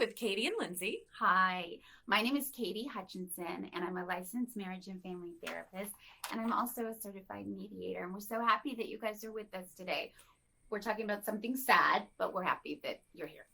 with Katie and Lindsay. Hi, my name is Katie Hutchinson, and I'm a licensed marriage and family therapist, and I'm also a certified mediator. And we're so happy that you guys are with us today. We're talking about something sad, but we're happy that you're here.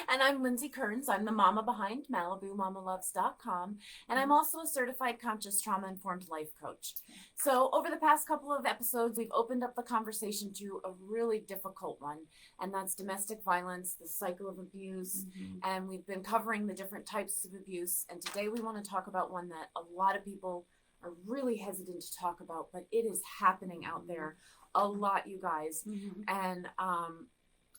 And I'm Lindsay Kearns. I'm the mama behind MalibuMamaLoves.com, and I'm also a certified conscious trauma-informed life coach. So over the past couple of episodes, we've opened up the conversation to a really difficult one, and that's domestic violence, the cycle of abuse, and we've been covering the different types of abuse. And today we want to talk about one that a lot of people are really hesitant to talk about, but it is happening out there a lot, you guys. And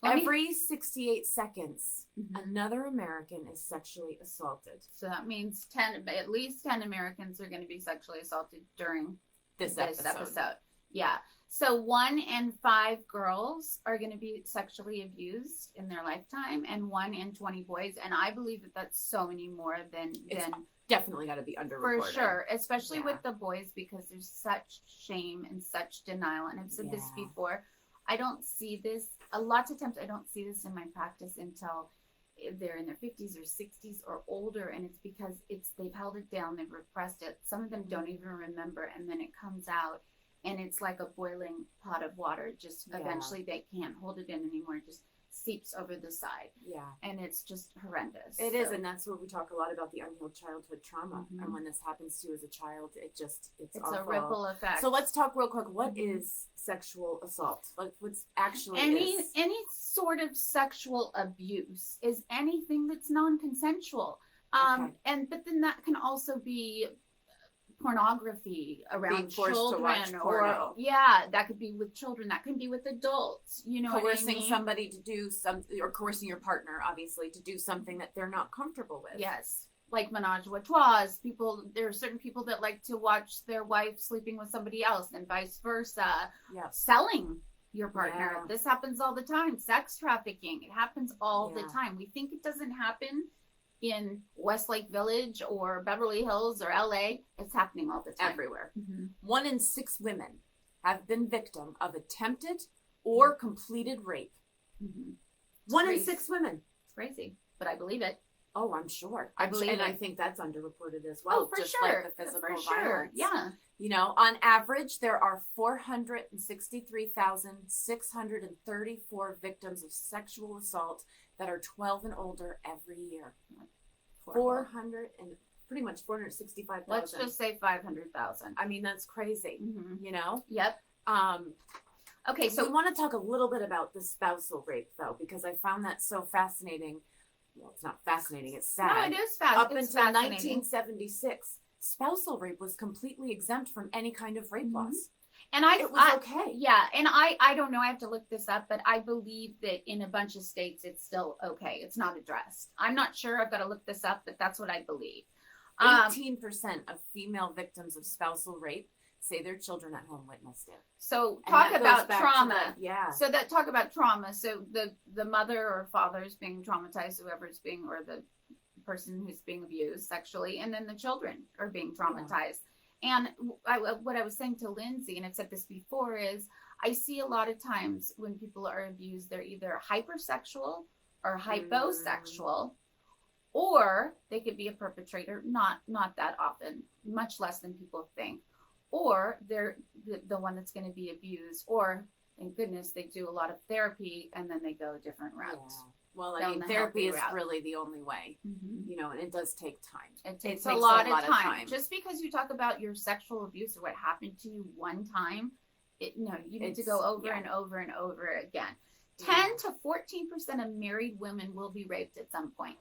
every 68 seconds, another American is sexually assaulted. So that means at least 10 Americans are going to be sexually assaulted during This episode. Yeah. So 1 in 5 girls are going to be sexually abused in their lifetime, and 1 in 20 boys. And I believe that that's so many more than Definitely got to be underreported. For sure, especially with the boys, because there's such shame and such denial. And I've said this before. I don't see this, a lot of times I don't see this in my practice until they're in their 50s or 60s or older, and it's because they've held it down, they've repressed it. Some of them don't even remember, and then it comes out, and it's like a boiling pot of water. Just eventually they can't hold it in anymore. It just seeps over the side. Yeah. And it's just horrendous. It is, and that's where we talk a lot about the unhealed childhood trauma. And when this happens to you as a child, it's awful. A ripple effect. So let's talk real quick. What is sexual assault? Like, what's actually any sort of sexual abuse is anything that's non-consensual. But then that can also be pornography around children, or that could be with children, that could be with adults, coercing somebody to do something, or coercing your partner obviously to do something that they're not comfortable with. Yes, like menage a trois. There are certain people that like to watch their wife sleeping with somebody else, and vice versa. Selling your partner, this happens all the time. Sex trafficking, it happens all the time. We think it doesn't happen in Westlake Village or Beverly Hills or LA. It's happening all the time. Everywhere. 1 in 6 women have been victim of attempted or completed rape. 1 in 6 women. It's crazy, but I believe it. Oh, I'm sure. I believe it. I think that's underreported as well. Oh, for just sure. Like the physical violence. Sure. Yeah. On average, there are 463,634 victims of sexual assault that are 12 and older every year. 465,000. Let's just say 500,000. I mean, that's crazy. Yep. Okay, so we want to talk a little bit about the spousal rape, though, because I found that so fascinating. Well, it's not fascinating, it's sad. No, it is fascinating. Up until 1976, spousal rape was completely exempt from any kind of rape laws. And it was okay. Yeah, and I don't know, I have to look this up, but I believe that in a bunch of states it's still okay. It's not addressed. I'm not sure, I've got to look this up, but that's what I believe. 18% of female victims of spousal rape say their children at home witnessed it. So talk about trauma. So talk about trauma. So the mother or father is being traumatized, whoever's being, or the person who's being abused sexually, and then the children are being traumatized. And what I was saying to Lindsay, and I've said this before, is I see a lot of times when people are abused, they're either hypersexual or hyposexual, or they could be a perpetrator, not that often, much less than people think, or they're the one that's going to be abused, or thank goodness they do a lot of therapy and then they go a different route. Well, I mean, therapy is really the only way, and it does take time. It takes a lot of time. Just because you talk about your sexual abuse or what happened to you one time, you need to go over and over and over again. 10 to 14% of married women will be raped at some point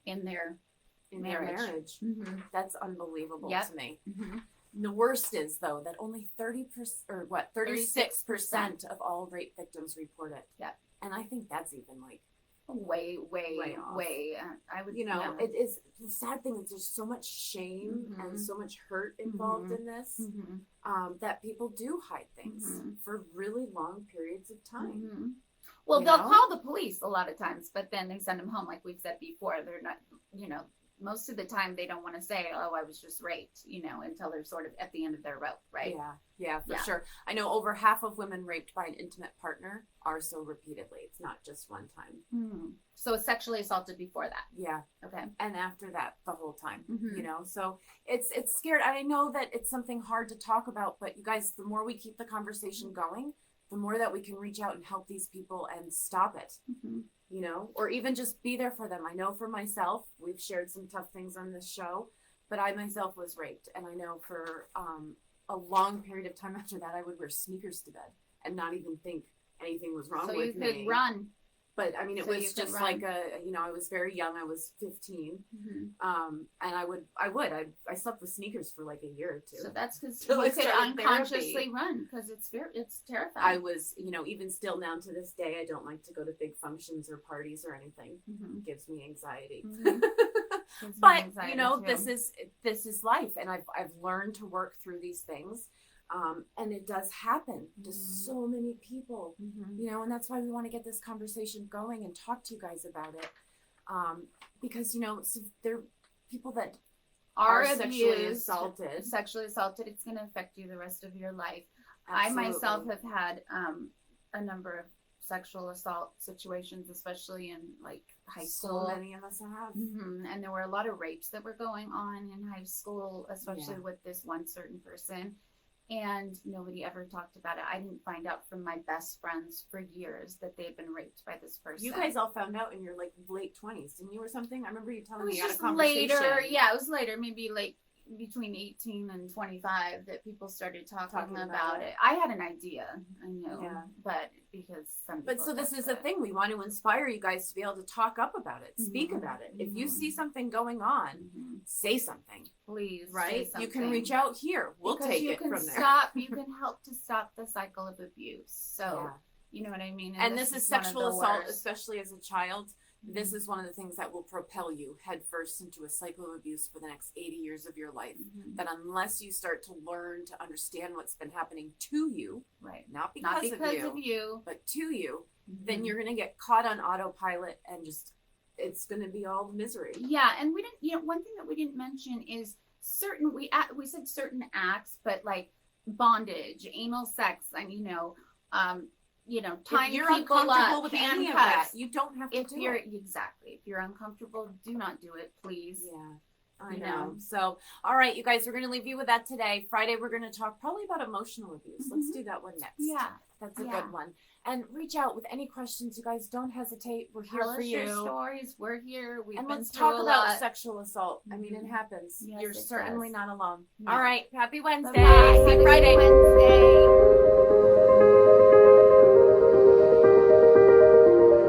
in their marriage. That's unbelievable to me. The worst is, though, that only 36% of all rape victims report it. And I think that's even way off. I would, it is the sad thing is there's so much shame and so much hurt involved in this that people do hide things for really long periods of time. Well, they'll call the police a lot of times, but then they send them home, like we've said before. They're not, most of the time they don't want to say, oh, I was just raped, until they're sort of at the end of their rope, right? Yeah, for sure. I know over half of women raped by an intimate partner are so repeatedly. It's not just one time. Mm-hmm. So sexually assaulted before that. Yeah. Okay. And after that, the whole time, Mm-hmm. So it's scared. I know that it's something hard to talk about, but you guys, the more we keep the conversation going, the more that we can reach out and help these people and stop it. Mm-hmm. Or even just be there for them. I know for myself, we've shared some tough things on this show, but I myself was raped. And I know for a long period of time after that, I would wear sneakers to bed and not even think anything was wrong with me. So you could run. But I mean, it was just like I was very young. I was 15. Mm-hmm. And I slept with sneakers for like a year or two. So that's because you could unconsciously run because it's terrifying. I was, even still now to this day, I don't like to go to big functions or parties or anything. Mm-hmm. It gives me anxiety. Mm-hmm. But this is life, and I've learned to work through these things. And it does happen to so many people, and that's why we want to get this conversation going and talk to you guys about it. Because, there are people that are sexually assaulted. It's going to affect you the rest of your life. Absolutely. I myself have had a number of sexual assault situations, especially in like high school. So many of us have. Mm-hmm. And there were a lot of rapes that were going on in high school, especially with this one certain person. And nobody ever talked about it. I didn't find out from my best friends for years that they had been raped by this person. You guys all found out in your like late 20s, didn't you, or something? I remember you telling me you at just a conversation. Later. Yeah, it was later, maybe like between 18 and 25 that people started talking about it. I had an idea, I know, but because some people. But so this is the thing. We want to inspire you guys to be able to talk up about it, speak about it. If you see something going on, say something. Please, right? You can reach out here. We'll take it from there. You can help to stop the cycle of abuse. So, you know what I mean? And this is sexual assault, especially as a child. This is one of the things that will propel you headfirst into a cycle of abuse for the next 80 years of your life. That unless you start to learn to understand what's been happening to you, right? Not because of you, but to you, then you're going to get caught on autopilot and just, it's going to be all misery. Yeah. And we didn't, one thing that we didn't mention is we said certain acts, but like bondage, anal sex, and tying you're people uncomfortable up, with any of that, you don't have to do it. Exactly. If you're uncomfortable, do not do it, please. Yeah, I know. So, all right, you guys, we're going to leave you with that today. Friday, we're going to talk probably about emotional abuse. Let's do that one next. Yeah. That's a good one. And reach out with any questions. You guys, don't hesitate. We're here for you. Your stories. We're here. And let's talk about sexual assault. I mean, it happens. Yes, You're certainly not alone. Yeah. All right. Happy Wednesday. Bye-bye. See you Friday.